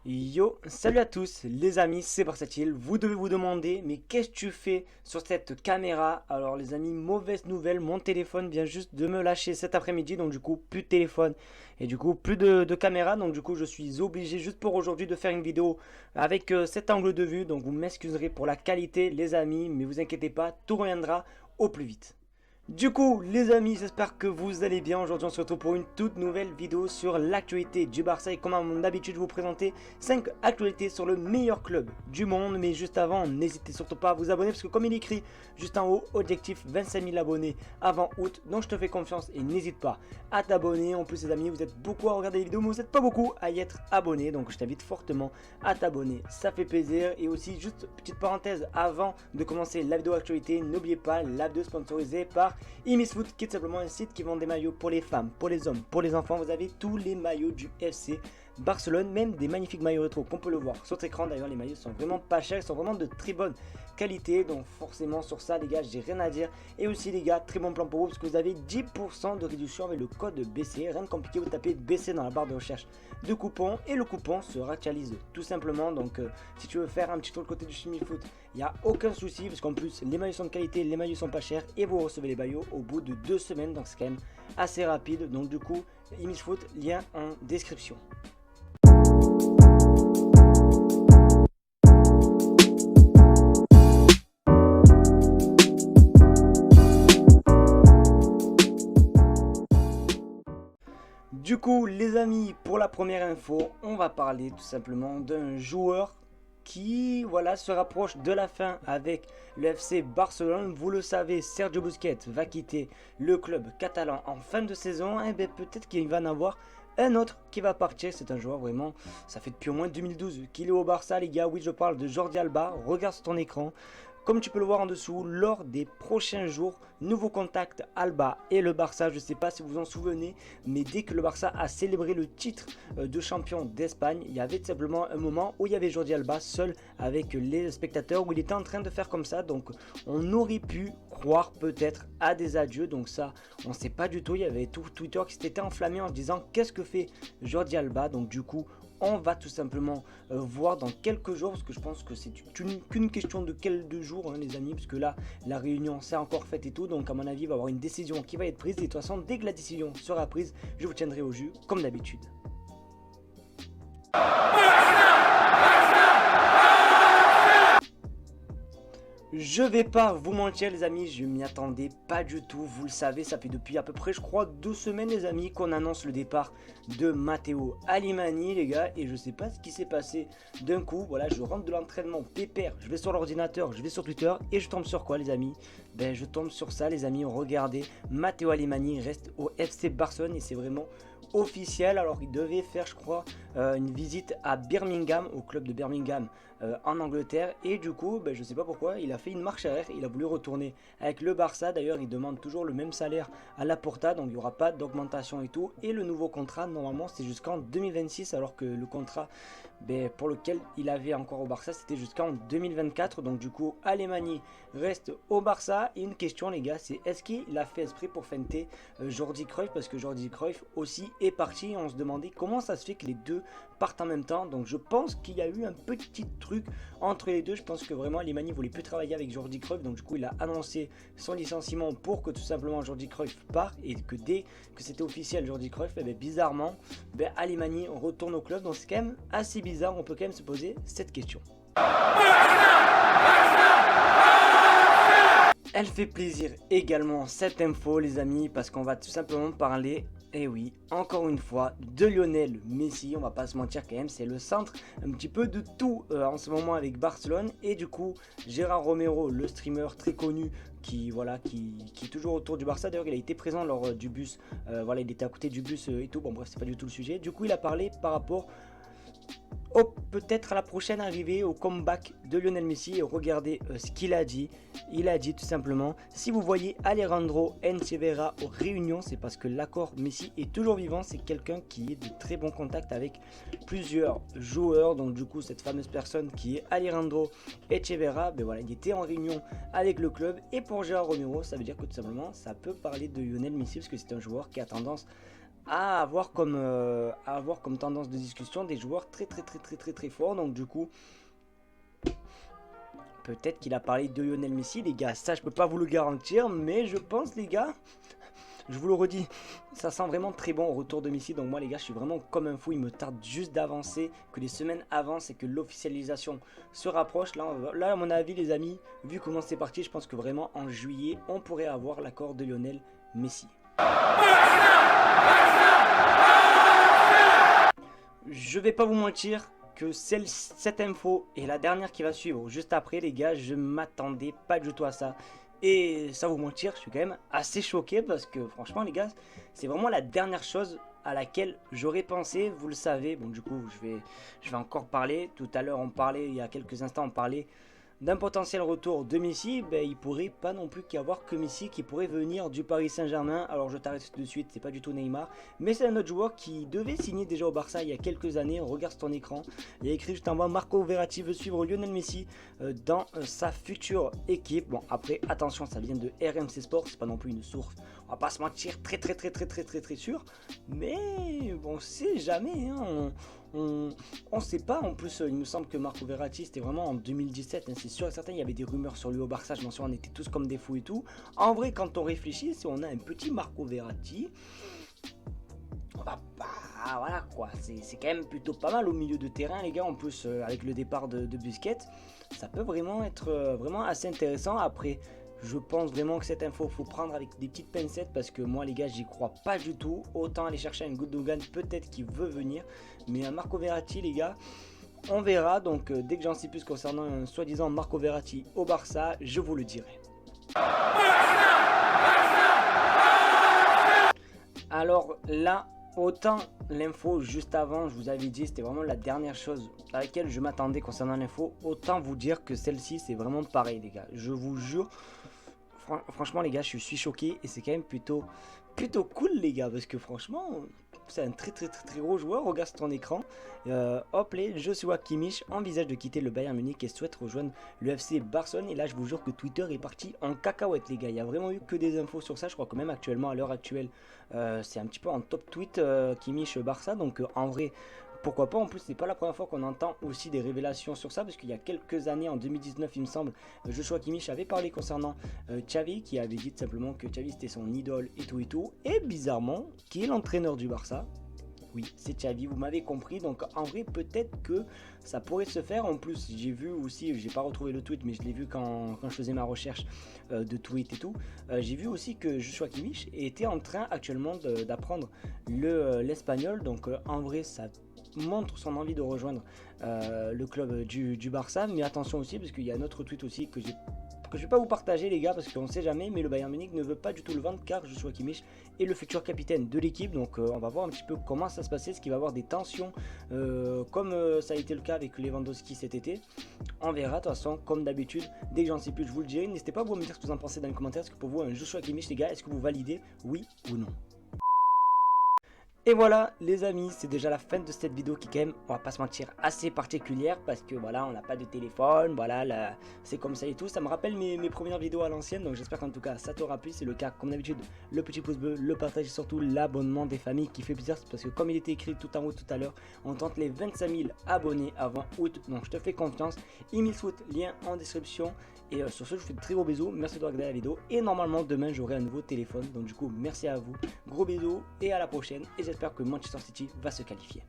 Yo, salut à tous les amis, c'est Versatile. Vous devez vous demander, mais qu'est-ce que tu fais sur cette caméra? Alors les amis, mauvaise nouvelle, mon téléphone vient juste de me lâcher cet après-midi, donc du coup plus de téléphone et du coup plus de caméra, donc du coup je suis obligé juste pour aujourd'hui de faire une vidéo avec cet angle de vue, donc vous m'excuserez pour la qualité les amis, mais vous inquiétez pas, tout reviendra au plus vite. Du coup, les amis, j'espère que vous allez bien. Aujourd'hui, on se retrouve pour une toute nouvelle vidéo sur l'actualité du Barça. Et comme à mon habitude, je vais vous présenter 5 actualités sur le meilleur club du monde. Mais juste avant, n'hésitez surtout pas à vous abonner parce que comme il est écrit juste en haut, objectif 25 000 abonnés avant août. Donc je te fais confiance et n'hésite pas à t'abonner. En plus, les amis, vous êtes beaucoup à regarder les vidéos, mais vous n'êtes pas beaucoup à y être abonnés. Donc je t'invite fortement à t'abonner. Ça fait plaisir. Et aussi, juste petite parenthèse, avant de commencer la vidéo actualité, n'oubliez pas la vidéo sponsorisée par Imisfoot, qui est simplement un site qui vend des maillots pour les femmes, pour les hommes, pour les enfants. Vous avez tous les maillots du FC Barcelone, même des magnifiques maillots rétro qu'on peut le voir sur votre écran. D'ailleurs, les maillots sont vraiment pas chers, ils sont vraiment de très bonne qualité. Donc forcément sur ça les gars, j'ai rien à dire. Et aussi les gars, très bon plan pour vous parce que vous avez 10% de réduction avec le code BC. Rien de compliqué, vous tapez BC dans la barre de recherche de coupons et le coupon se actualise tout simplement. Donc si tu veux faire un petit tour de côté du Chimifoot, il n'y a aucun souci parce qu'en plus les maillots sont de qualité, les maillots sont pas chers et vous recevez les maillots au bout de 2 semaines. Donc c'est quand même assez rapide. Donc du coup, Imisfoot, lien en description. Du coup, les amis, pour la première info, on va parler tout simplement d'un joueur qui voilà, se rapproche de la fin avec le FC Barcelone. Vous le savez, Sergio Busquets va quitter le club catalan en fin de saison. Et bien peut-être qu'il va en avoir un autre qui va partir. C'est un joueur vraiment, ça fait depuis au moins 2012 qu'il est au Barça, les gars. Oui, je parle de Jordi Alba. Regarde sur ton écran. Comme tu peux le voir en dessous, lors des prochains jours, nouveau contact Alba et le Barça. Je ne sais pas si vous vous en souvenez, mais dès que le Barça a célébré le titre de champion d'Espagne, il y avait simplement un moment où il y avait Jordi Alba seul avec les spectateurs, où il était en train de faire comme ça. Donc on aurait pu croire peut-être à des adieux. Donc ça, on ne sait pas du tout. Il y avait tout Twitter qui s'était enflammé en se disant qu'est-ce que fait Jordi Alba. Donc du coup, on va tout simplement voir dans quelques jours, parce que je pense que c'est qu'une question de quelques jours, hein, les amis, parce que là, la réunion s'est encore faite et tout, donc à mon avis, il va y avoir une décision qui va être prise, et de toute façon, dès que la décision sera prise, je vous tiendrai au jus, comme d'habitude. Je vais pas vous mentir les amis, je m'y attendais pas du tout, vous le savez, ça fait depuis à peu près je crois 2 semaines les amis qu'on annonce le départ de Matteo Alemany les gars, et je sais pas ce qui s'est passé d'un coup. Voilà, je rentre de l'entraînement pépère, je vais sur l'ordinateur, je vais sur Twitter et je tombe sur quoi les amis? Ben je tombe sur ça les amis, regardez, Matteo Alemany reste au FC Barcelone et c'est vraiment officiel. Alors il devait faire je crois une visite à Birmingham, au club de Birmingham en Angleterre, et du coup ben, je sais pas pourquoi il a fait une marche arrière, il a voulu retourner avec le Barça. D'ailleurs il demande toujours le même salaire à la Porta, donc il n'y aura pas d'augmentation et tout, et le nouveau contrat normalement c'est jusqu'en 2026 alors que le contrat ben, pour lequel il avait encore au Barça c'était jusqu'en 2024. Donc du coup Alemany reste au Barça. Et une question les gars, c'est est-ce qu'il a fait esprit pour feinter Jordi Cruyff, parce que Jordi Cruyff aussi est parti et on se demandait comment ça se fait que les deux partent en même temps. Donc je pense qu'il y a eu un petit truc entre les deux. Je pense que vraiment Alemany voulait plus travailler avec Jordi Cruyff, donc du coup il a annoncé son licenciement pour que tout simplement Jordi Cruyff parte, et que dès que c'était officiel Jordi Cruyff, et bien, bizarrement Alemany retourne au club. Donc c'est quand même assez bizarre, on peut quand même se poser cette question. Elle fait plaisir également cette info les amis, parce qu'on va tout simplement parler, et oui, encore une fois, de Lionel Messi. On va pas se mentir quand même, c'est le centre un petit peu de tout en ce moment avec Barcelone. Et du coup, Gérard Romero, le streamer très connu qui est toujours autour du Barça. D'ailleurs il a été présent lors du bus, voilà, il était à côté du bus et tout, bon bref c'est pas du tout le sujet. Du coup il a parlé par rapport peut-être à la prochaine arrivée, au comeback de Lionel Messi. Et regardez ce qu'il a dit. Il a dit tout simplement: si vous voyez Alejandro Echeverra aux réunions, c'est parce que l'accord Messi est toujours vivant. C'est quelqu'un qui est de très bon contact avec plusieurs joueurs. Donc du coup cette fameuse personne qui est Alejandro Echeverra, ben voilà, il était en réunion avec le club. Et pour Gérard Romero, ça veut dire que tout simplement ça peut parler de Lionel Messi, parce que c'est un joueur qui a tendance à avoir comme tendance de discussion des joueurs très forts. Donc du coup, peut-être qu'il a parlé de Lionel Messi, les gars. Ça, je peux pas vous le garantir, mais je pense, les gars, je vous le redis, ça sent vraiment très bon au retour de Messi. Donc moi, les gars, je suis vraiment comme un fou. Il me tarde juste d'avancer, que les semaines avancent et que l'officialisation se rapproche. Là, à mon avis, les amis, vu comment c'est parti, je pense que vraiment en juillet, on pourrait avoir l'accord de Lionel Messi. Je vais pas vous mentir que cette info est la dernière qui va suivre juste après, les gars. Je m'attendais pas du tout à ça. Et sans vous mentir, je suis quand même assez choqué parce que franchement, les gars, c'est vraiment la dernière chose à laquelle j'aurais pensé. Vous le savez, bon, du coup, je vais encore parler. Tout à l'heure, on parlait, il y a quelques instants, on parlait d'un potentiel retour de Messi. Ben, il pourrait pas non plus qu'y avoir que Messi qui pourrait venir du Paris Saint-Germain. Alors je t'arrête de suite, c'est pas du tout Neymar, mais c'est un autre joueur qui devait signer déjà au Barça il y a quelques années. On regarde ton écran, il y a écrit juste en bas: Marco Verratti veut suivre Lionel Messi dans sa future équipe. Bon, après attention, ça vient de RMC Sport, c'est pas non plus une source, on va pas se mentir, très sûr, mais bon, on sait jamais, hein. On sait pas. En plus, il me semble que Marco Verratti, c'était vraiment en 2017, hein, c'est sûr et certain. Il y avait des rumeurs sur lui au Barça, je m'en souviens, on était tous comme des fous et tout. En vrai, quand on réfléchit, si on a un petit Marco Verratti, voilà quoi, c'est quand même plutôt pas mal au milieu de terrain, les gars. En plus, avec le départ de Busquets, ça peut vraiment être vraiment assez intéressant. Après, je pense vraiment que cette info, faut prendre avec des petites pincettes parce que moi, les gars, j'y crois pas du tout. Autant aller chercher un Gundogan, peut-être qu'il veut venir, mais un Marco Verratti, les gars, on verra. Donc dès que j'en sais plus concernant un soi-disant Marco Verratti au Barça, je vous le dirai. Alors là, autant l'info juste avant, je vous avais dit, c'était vraiment la dernière chose à laquelle je m'attendais concernant l'info. Autant vous dire que celle-ci, c'est vraiment pareil, les gars. Je vous jure, franchement, les gars, je suis choqué et c'est quand même plutôt cool, les gars, parce que franchement, c'est un très gros joueur. Regarde sur ton écran. Hop, Joshua Kimmich envisage de quitter le Bayern Munich et souhaite rejoindre le FC Barcelone. Et là, je vous jure que Twitter est parti en cacahuète, les gars. Il y a vraiment eu que des infos sur ça. Je crois que même actuellement, à l'heure actuelle, c'est un petit peu en top tweet Kimmich Barça. Donc en vrai, pourquoi pas. En plus, c'est pas la première fois qu'on entend aussi des révélations sur ça, parce qu'il y a quelques années, en 2019 il me semble, Joshua Kimmich avait parlé concernant Xavi, qui avait dit tout simplement que Xavi c'était son idole et tout, et bizarrement, qui est l'entraîneur du Barça. Oui, c'est Xavi, vous m'avez compris. Donc en vrai, peut-être que ça pourrait se faire. En plus, j'ai vu aussi, j'ai pas retrouvé le tweet, mais je l'ai vu quand je faisais ma recherche de tweet et tout. J'ai vu aussi que Joshua Kimmich était en train actuellement d'apprendre l'espagnol. Donc en vrai, ça montre son envie de rejoindre le club du Barça. Mais attention aussi, parce qu'il y a un autre tweet aussi que je vais pas vous partager, les gars, parce qu'on sait jamais, mais le Bayern Munich ne veut pas du tout le vendre car Joshua Kimmich est le futur capitaine de l'équipe. Donc on va voir un petit peu comment ça se passer, ce qu'il va y avoir des tensions comme ça a été le cas avec Lewandowski cet été. On verra, de toute façon, comme d'habitude. Dès que j'en sais plus, je vous le dirai. N'hésitez pas à vous me dire ce que vous en pensez dans les commentaires. Est-ce que pour vous, un Joshua Kimmich, les gars, est-ce que vous validez, oui ou non? Et voilà les amis, c'est déjà la fin de cette vidéo qui, quand même, on va pas se mentir, assez particulière parce que voilà, on n'a pas de téléphone, voilà, c'est comme ça et tout. Ça me rappelle mes premières vidéos à l'ancienne, donc j'espère qu'en tout cas ça t'aura plu. C'est le cas, comme d'habitude, le petit pouce bleu, le partage et surtout l'abonnement des familles qui fait plaisir, parce que comme il était écrit tout en haut tout à l'heure, on tente les 25 000 abonnés avant août, donc je te fais confiance. Foot, lien en description. Et sur ce, je vous fais de très gros bisous, merci de regarder la vidéo, et normalement demain j'aurai un nouveau téléphone, donc du coup merci à vous, gros bisous et à la prochaine, et j'espère que Manchester City va se qualifier.